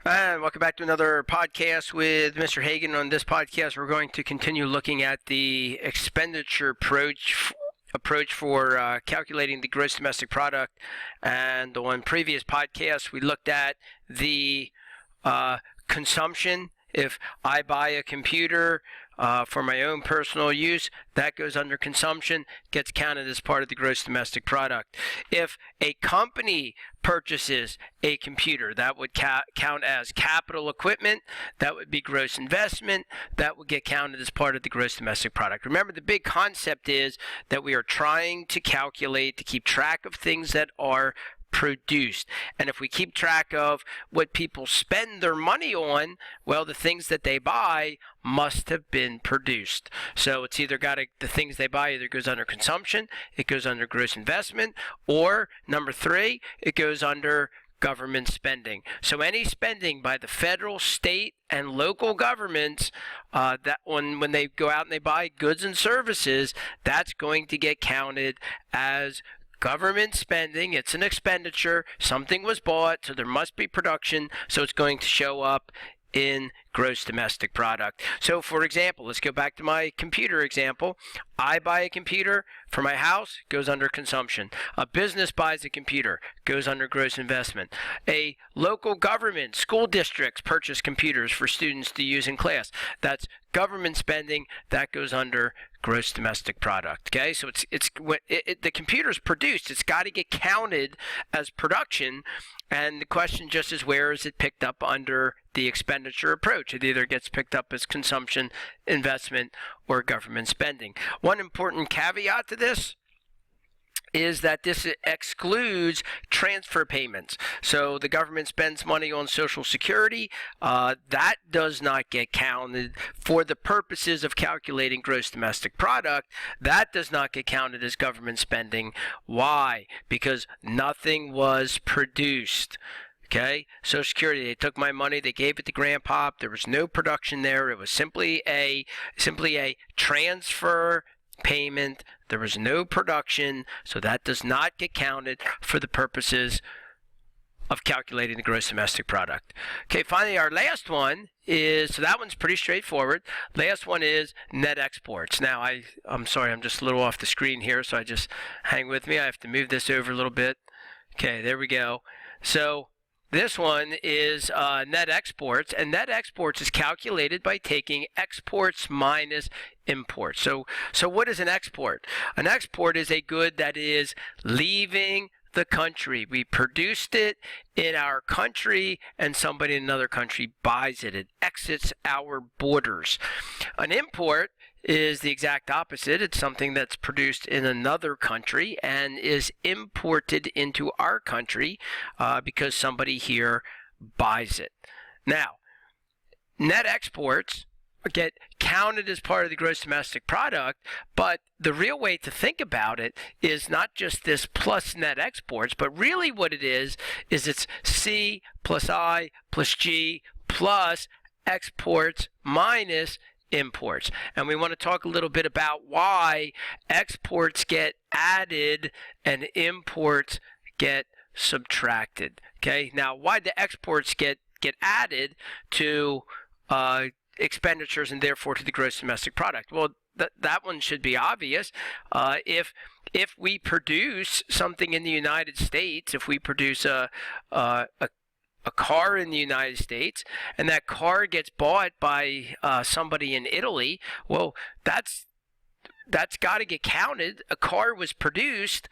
And welcome back to another podcast with Mr. Hagan. On this podcast, we're going to continue looking at the expenditure approach for calculating the gross domestic product. And on previous podcasts, we looked at the consumption. If I buy a computer for my own personal use, that goes under consumption, gets counted as part of the gross domestic product. If a company purchases a computer, that would count as capital equipment, that would be gross investment, that would get counted as part of the gross domestic product. Remember, the big concept is that we are trying to calculate, to keep track of things that are produced. And if we keep track of what people spend their money on, well, the things that they buy must have been produced. So it's either the things they buy either goes under consumption, it goes under gross investment, or number 3, it goes under government spending. So any spending by the federal, state, and local governments that when they go out and they buy goods and services, that's going to get counted as government spending. It's an expenditure. Something was bought, so there must be production, so it's going to show up in gross domestic product. So for example, let's go back to my computer example. I buy a computer for my house, goes under consumption. A business buys a computer, goes under gross investment. A local government, school districts purchase computers for students to use in class. That's government spending, that goes under gross domestic product. Okay, so the computer's produced, it's got to get counted as production, and the question just is, where is it picked up under the expenditure approach? It either gets picked up as consumption, investment, or government spending. One important caveat to this is that this excludes transfer payments. So the government spends money on Social Security. That does not get counted for the purposes of calculating gross domestic product. That does not get counted as government spending. Why? Because nothing was produced. Okay, Social Security, they took my money, they gave it to Grandpa. There was no production there. It was simply a transfer payment. There was no production, so that does not get counted for the purposes of calculating the gross domestic product. Okay, finally, our last one is, so that one's pretty straightforward. Last one is net exports. Now, I'm sorry, I'm just a little off the screen here, so just hang with me. I have to move this over a little bit. Okay, there we go. So this one is net exports, and net exports is calculated by taking exports minus imports. So what is an export? An export is a good that is leaving the country. We produced it in our country, and somebody in another country buys it. It exits our borders. An import is the exact opposite. It's something that's produced in another country and is imported into our country because somebody here buys it. Now, net exports get counted as part of the gross domestic product, but the real way to think about it is not just this plus net exports, but really what it is it's C plus I plus G plus exports minus imports. And we want to talk a little bit about why exports get added and imports get subtracted. Okay, now why the exports get added to expenditures and therefore to the gross domestic product? Well, that one should be obvious. If we produce something in the United States, if we produce a car in the United States, and that car gets bought by somebody in Italy, well, that's got to get counted. A car was produced.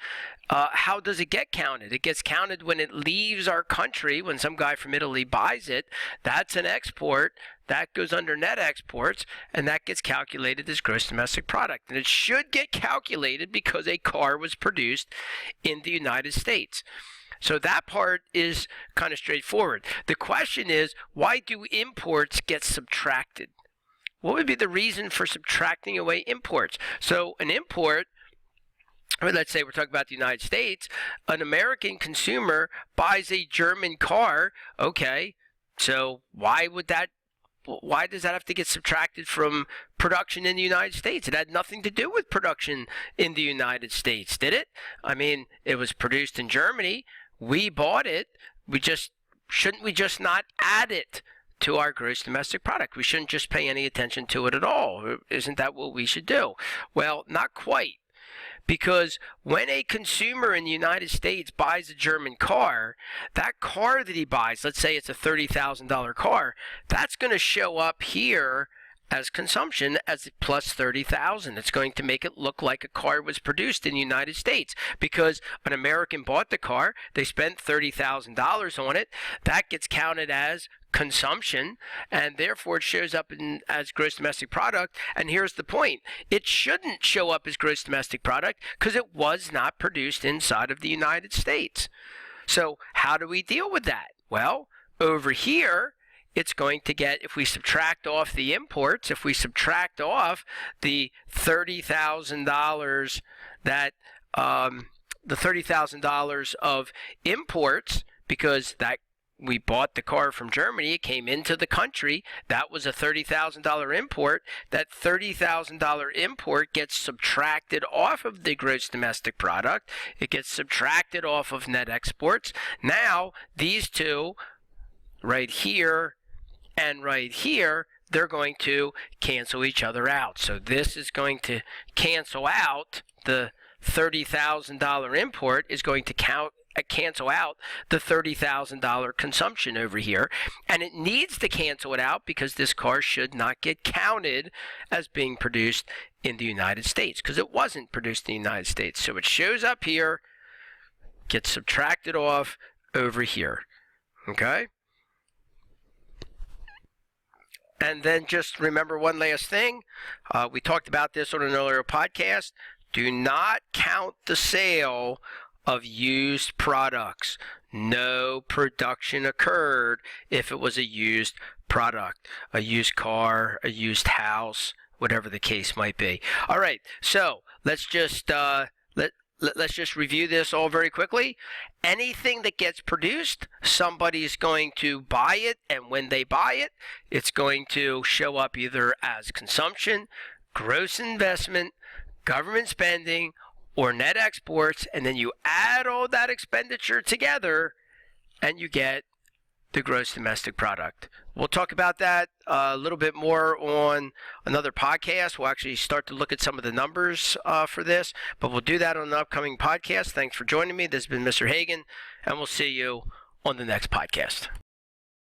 How does it get counted? It gets counted when it leaves our country, when some guy from Italy buys it. That's an export. That goes under net exports, and that gets calculated as gross domestic product. And it should get calculated because a car was produced in the United States. So that part is kind of straightforward. The question is, why do imports get subtracted? What would be the reason for subtracting away imports? So an import, let's say we're talking about the United States, an American consumer buys a German car. Okay, so why does that have to get subtracted from production in the United States? It had nothing to do with production in the United States, did it? I mean, it was produced in Germany. We bought it. We just shouldn't we just not add it to our gross domestic product? We shouldn't just pay any attention to it at all. Isn't that what we should do? Well, not quite. Because when a consumer in the United States buys a German car, that car that he buys, let's say it's a $30,000 car, that's going to show up here as consumption as plus 30,000. It's going to make it look like a car was produced in the United States because an American bought the car, they spent $30,000 on it, that gets counted as consumption, and therefore it shows up as gross domestic product. And here's the point: it shouldn't show up as gross domestic product because it was not produced inside of the United States. So how do we deal with that? Well, over here it's going to get, if we subtract off the imports, if we subtract off the $30,000 that the $30,000 of imports, because that we bought the car from Germany, it came into the country, that was a $30,000 import. That $30,000 import gets subtracted off of the gross domestic product. It gets subtracted off of net exports. Now, these two, right here and right here, they're going to cancel each other out. So this is going to cancel out the $30,000 import, is going to cancel out the $30,000 consumption over here, and it needs to cancel it out because this car should not get counted as being produced in the United States because it wasn't produced in the United States. So it shows up here, gets subtracted off over here. Okay? And then just remember one last thing. We talked about this on an earlier podcast. Do not count the sale of used products. No production occurred if it was a used product, a used car, a used house, whatever the case might be. All right, so let's just let's just review this all very quickly. Anything that gets produced, somebody's going to buy it, and when they buy it, it's going to show up either as consumption, gross investment, government spending, or net exports, and then you add all that expenditure together and you get the gross domestic product. We'll talk about that a little bit more on another podcast. We'll actually start to look at some of the numbers for this, but we'll do that on an upcoming podcast. Thanks for joining me. This has been Mr. Hagan, and we'll see you on the next podcast.